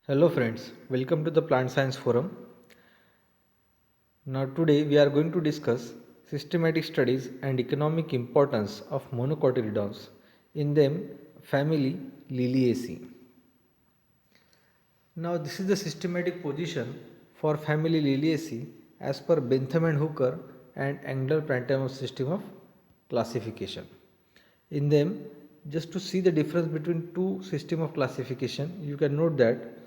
Hello friends, welcome to the Plant Science Forum. Now today we are going to discuss systematic studies and economic importance of monocotyledons, in them family Liliaceae. Now this is the systematic position for family Liliaceae as per Bentham and Hooker and Engler-Prantham system of classification. In them, just to see the difference between two system of classification, you can note that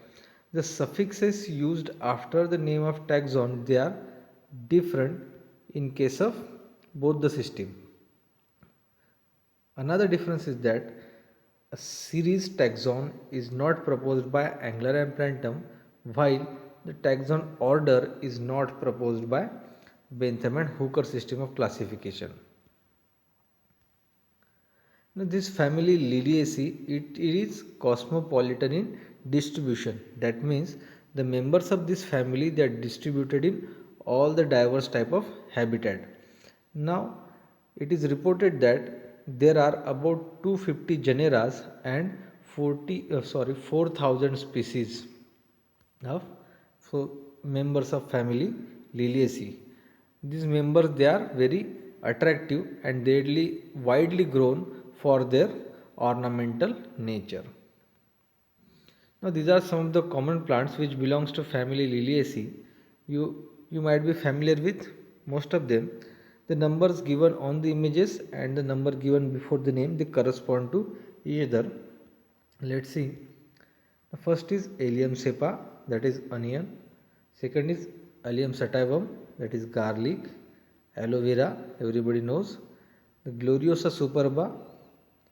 the suffixes used after the name of taxon they are different in case of both the system. Another difference is that a series taxon is not proposed by Engler and Prantham, while the taxon order is not proposed by Bentham and Hooker system of classification. Now, this family Liliaceae, it is cosmopolitan in distribution. That means the members of this family they are distributed in all the diverse type of habitat. Now, it is reported that there are about 250 genera and 4,000 species of members of family Liliaceae. These members they are very attractive and they widely grown for their ornamental nature. Now these are some of the common plants which belongs to family Liliaceae. You might be familiar with most of them. The numbers given on the images and the number given before the name they correspond to each other. Let's see. The first is Allium cepa, that is onion. Second is Allium sativum, that is garlic. Aloe vera, everybody knows. The Gloriosa superba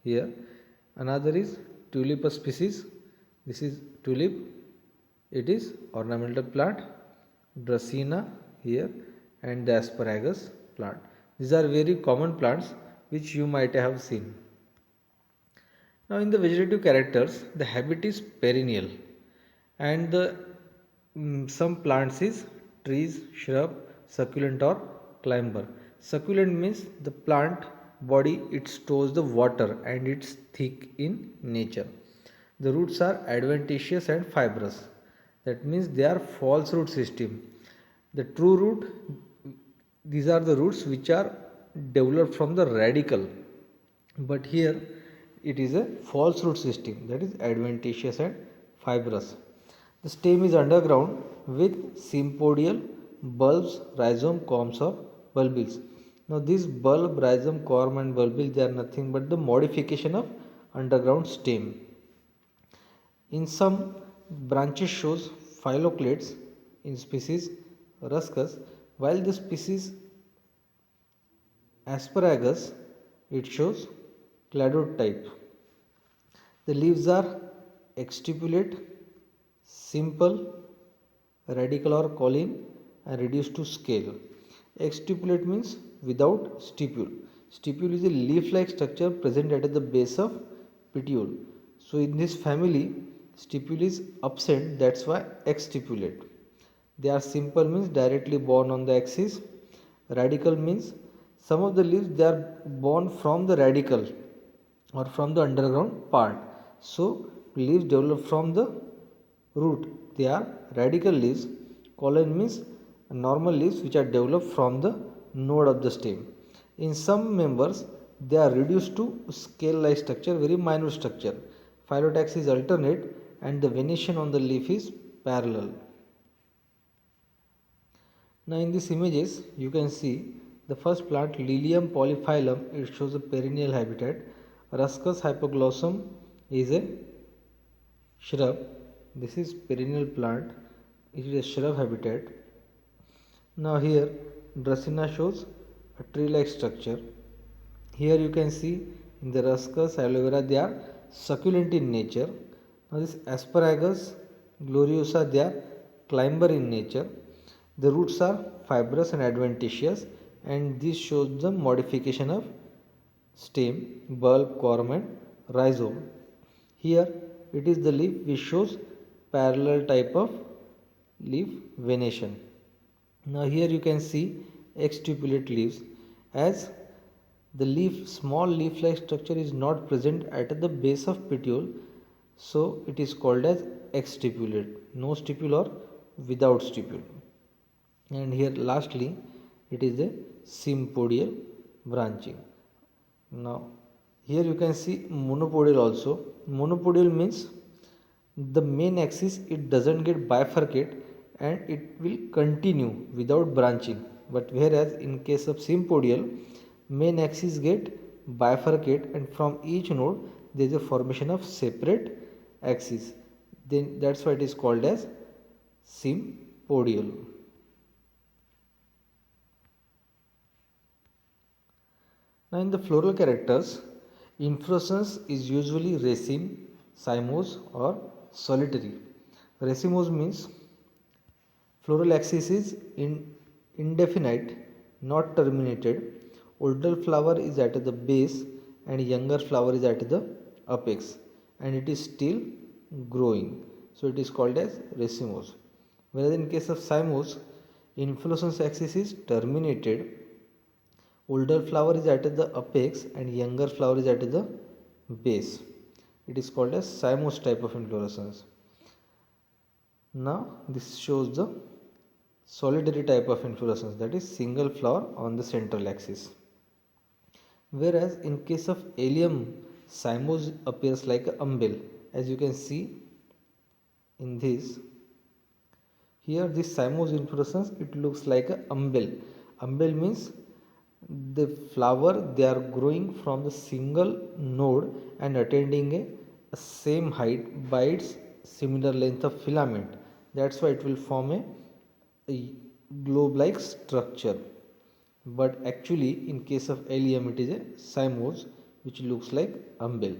here. Another is Tulipa species. This is tulip. It is ornamental plant. Dracaena here and the asparagus plant. These are very common plants which you might have seen. Now in the vegetative characters, the habit is perennial and the some plants is trees, shrub, succulent or climber. Succulent means the plant body it stores the water and it's thick in nature. The roots are adventitious and fibrous. That means they are false root system. The true root, these are the roots which are developed from the radicle, but here it is a false root system, that is adventitious and fibrous. The stem is underground with sympodial bulbs, rhizome, corms or bulbils. Now this bulb, rhizome, corm and bulbil they are nothing but the modification of underground stem. In some branches shows phylloclades in species Ruscus, while the species Asparagus it shows cladoid type. The leaves are exstipulate, simple, radical or colline and reduced to scale. Exstipulate means without stipule. Stipule is a leaf-like structure present at the base of petiole. So in this family, stipule is absent, that's why exstipulate. They are simple means directly borne on the axis. Radical means some of the leaves they are born from the radical or from the underground part. So leaves develop from the root. They are radical leaves. Colon means normal leaves which are developed from the node of the stem. In some members they are reduced to scale like structure, very minute structure. Phyllotaxy is alternate and the venation on the leaf is parallel. Now in these images you can see the first plant Lilium polyphyllum, it shows a perennial habitat. Ruscus hypoglossum is a shrub. This is perennial plant. It is a shrub habitat. Now here Dracaena shows a tree-like structure. Here you can see in the Ruscus, aloe vera they are succulent in nature. Now this asparagus, gloriosa they are climber in nature. The roots are fibrous and adventitious and this shows the modification of stem, bulb, corm and rhizome. Here it is the leaf which shows parallel type of leaf venation. Now here you can see exstipulate leaves as the leaf small leaf like structure is not present at the base of petiole, so it is called as exstipulate, no stipule or without stipule. And here lastly it is a sympodial branching. Now here you can see monopodial also. Monopodial means the main axis it doesn't get bifurcate and it will continue without branching, but whereas in case of sympodial main axis get bifurcate and from each node there is a formation of separate axis, then that's why it is called as sympodial. Now in the floral characters, inflorescence is usually raceme, cymose or solitary. Racemose means floral axis is indefinite, not terminated. Older flower is at the base and younger flower is at the apex and it is still growing. So it is called as racemose. Whereas in case of cymose, inflorescence axis is terminated. Older flower is at the apex and younger flower is at the base. It is called as cymose type of inflorescence. Now this shows the solitary type of inflorescence, that is single flower on the central axis. Whereas in case of allium, cymose appears like a umbel, as you can see in this. Here this cymose inflorescence it looks like a umbel. Umbel means the flower they are growing from the single node and attaining a same height by its similar length of filament. That's why it will form a globe like structure, but actually in case of allium it is a cymose which looks like umbel.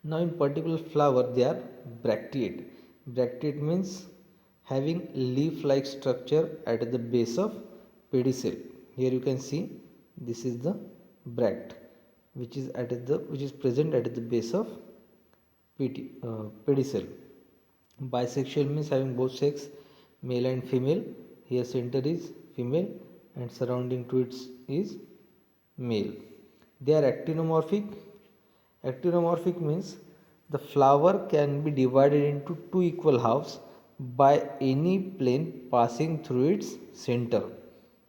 Now in particular flower they are bracteate. Bracteate means having leaf like structure at the base of pedicel. Here you can see this is the bract which is present at the base of pedicel. Bisexual means having both sex, male and female. Here center is female and surrounding to it is male. They are actinomorphic. Actinomorphic means the flower can be divided into two equal halves by any plane passing through its center.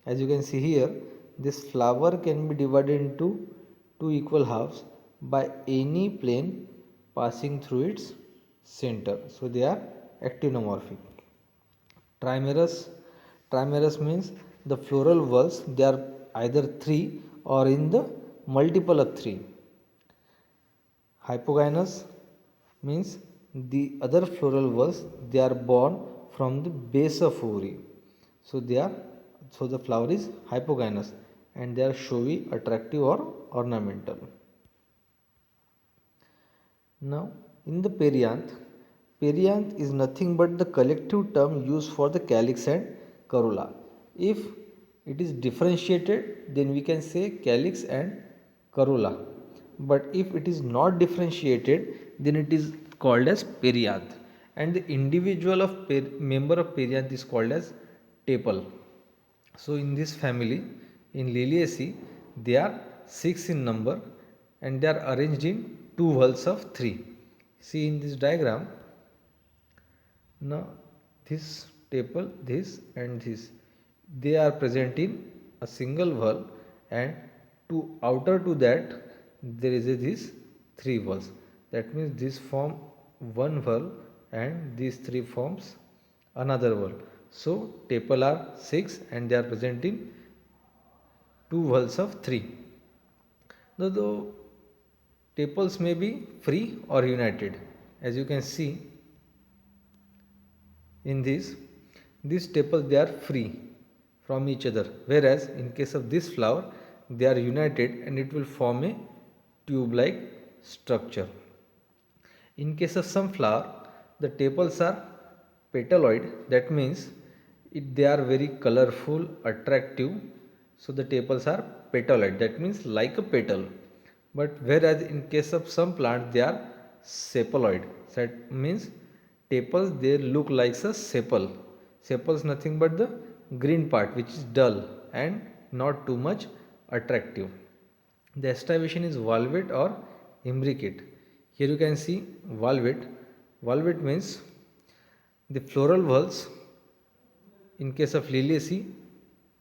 As you can see here, this flower can be divided into two equal halves by any plane passing through its center. So they are actinomorphic. Trimerous. Trimerous means the floral whorls they are either 3 or in the multiple of 3. Hypogynous means the other floral whorls they are born from the base of ovary. So the flower is hypogynous and they are showy, attractive or ornamental. Now in the perianth, perianth is nothing but the collective term used for the calyx and corolla. If it is differentiated then we can say calyx and corolla, but if it is not differentiated then it is called as perianth, and the individual of member of perianth is called as tepal. So in this family in Liliaceae they are 6 in number and they are arranged in two whorls of 3. See in this diagram, now this tepal, this and this, they are present in a single whorl, and to outer to that there is this 3 whorls. That means this form one whorl and these 3 forms another whorl. So tepal are 6 and they are present in two whorls of 3. Now the tepals may be free or united. As you can see in this tepals they are free from each other, whereas in case of this flower they are united and it will form a tube like structure. In case of some flower the tepals are petaloid, that means they are very colorful, attractive. So the tepals are petaloid, that means like a petal. But whereas in case of some plant they are sepaloid, that means tepals they look like a sepal. Sepal is nothing but the green part which is dull and not too much attractive. The estivation is valvate or imbricate. Here you can see valvate. Valvate means the floral whorls. In case of Liliaceae,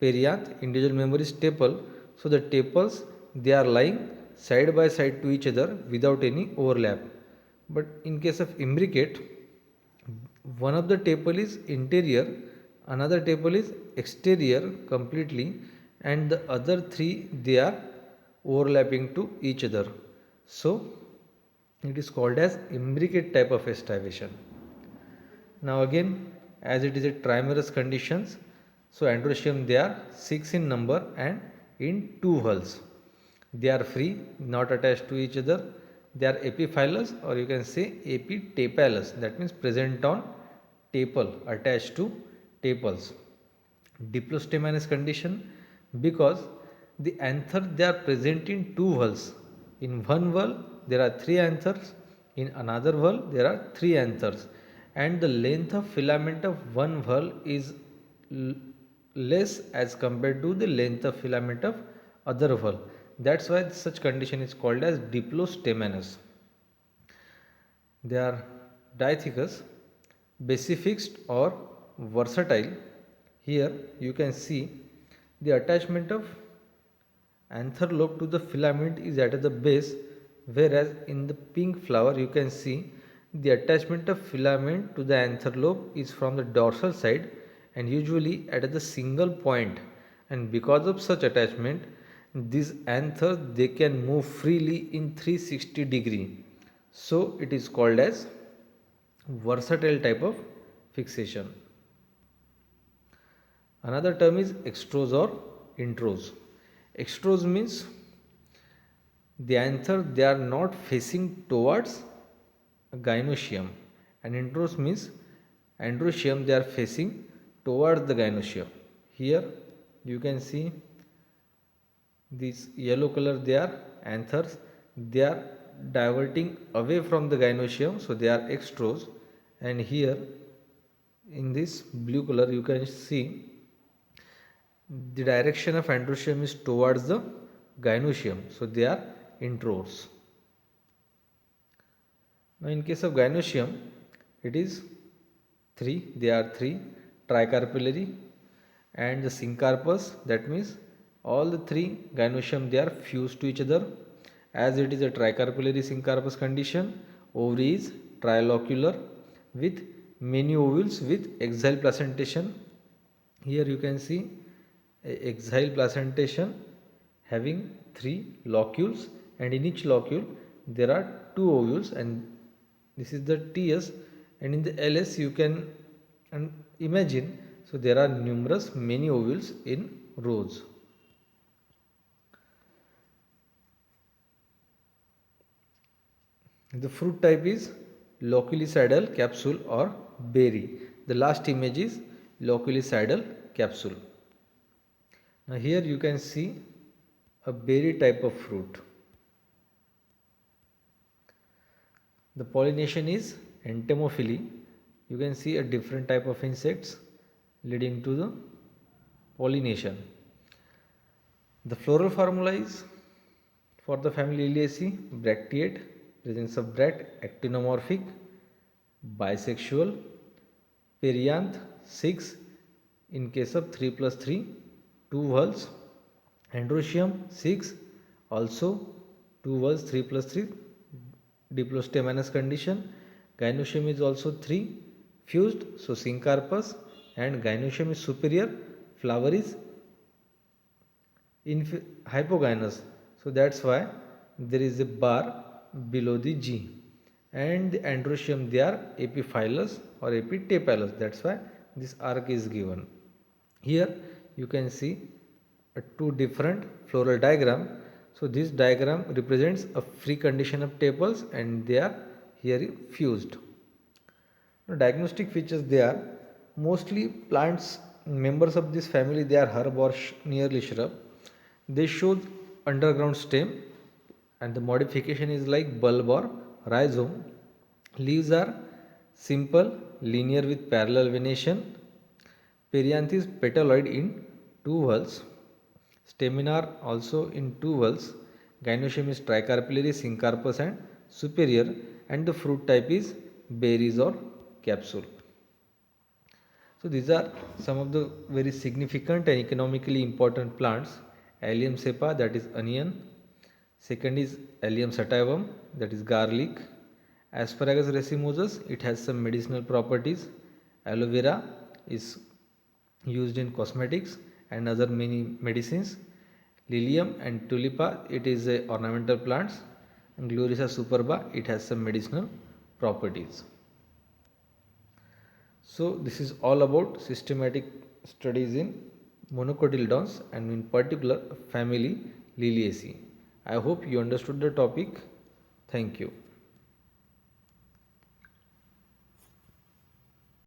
perianth, individual member is tepal. So the tepals, they are lying side by side to each other without any overlap. But in case of imbricate, one of the tepal is interior, another tepal is exterior completely, and the other three, they are overlapping to each other. So it is called as imbricate type of estivation. Now again, as it is a trimerous conditions, so androecium, they are 6 in number and in 2 hulls. They are free, not attached to each other. They are epiphylous, or you can say epitepalous. That means present on tepal, attached to tepals. Diplostemanous condition, because the anther, they are present in 2 hulls. In one hull there are 3 anthers, in another hull there are 3 anthers, and the length of filament of one hull is less as compared to the length of filament of other hull. That's why such condition is called as diplostemanous. They are dithecous, basifixed or versatile. Here you can see the attachment of anther lobe to the filament is at the base, whereas in the pink flower you can see the attachment of filament to the anther lobe is from the dorsal side and usually at the single point, and because of such attachment these anthers, they can move freely in 360 degree. So it is called as versatile type of fixation. Another term is extrose or introse. Extrose means the anther, they are not facing towards gynoecium, and introse means androecium, they are facing towards the gynoecium. Here you can see this yellow color, they are anthers, they are diverting away from the gynoecium, so they are extrose. And here in this blue color you can see the direction of androecium is towards the gynoecium, so they are introse. Now in case of gynoecium, it is 3, they are 3 tricarpillary, and the syncarpus, that means all the 3 gynoecium, they are fused to each other. As it is a tricarpillary syncarpus condition, ovary is trilocular with many ovules with exile placentation. Here you can see a exile placentation having 3 locules, and in each locule there are 2 ovules, and this is the TS, and in the LS you can imagine, so there are numerous many ovules in rows. The fruit type is loculicidal capsule or berry. The last image is loculicidal capsule. Now here you can see a berry type of fruit. The pollination is entomophily. You can see a different type of insects leading to the pollination. The floral formula is for the family Liliaceae, bracteate, presence of bract, actinomorphic, bisexual, perianth 6 in case of 3 plus 3, 2 whorls, androecium 6 also 2 whorls 3 plus 3, diplostemanous condition, gynoecium is also 3 fused, so syncarpus, and gynoecium is superior, flower is hypogynous, so that's why there is a bar below the G, and the androecium, they are epiphylous or epitepalous, that's why this arc is given. Here you can see two different floral diagram. So this diagram represents a free condition of tepals and they are here fused. Now, diagnostic features, they are mostly plants members of this family, they are herb or nearly shrub. They show underground stem, and the modification is like bulb or rhizome. Leaves are simple, linear with parallel venation. Perianth is petaloid in 2 whorls. Stamen are also in 2 whorls. Gynoecium is tricarpillary, syncarpus and superior, and the fruit type is berries or capsule. So these are some of the very significant and economically important plants. Allium cepa, that is onion. Second is Allium sativum, that is garlic. Asparagus racemosus, it has some medicinal properties. Aloe vera is used in cosmetics and other many medicines. Lilium and tulipa, it is a ornamental plants. And Gloriosa superba, it has some medicinal properties. So this is all about systematic studies in monocotyledons and in particular family Liliaceae. I hope you understood the topic. Thank you.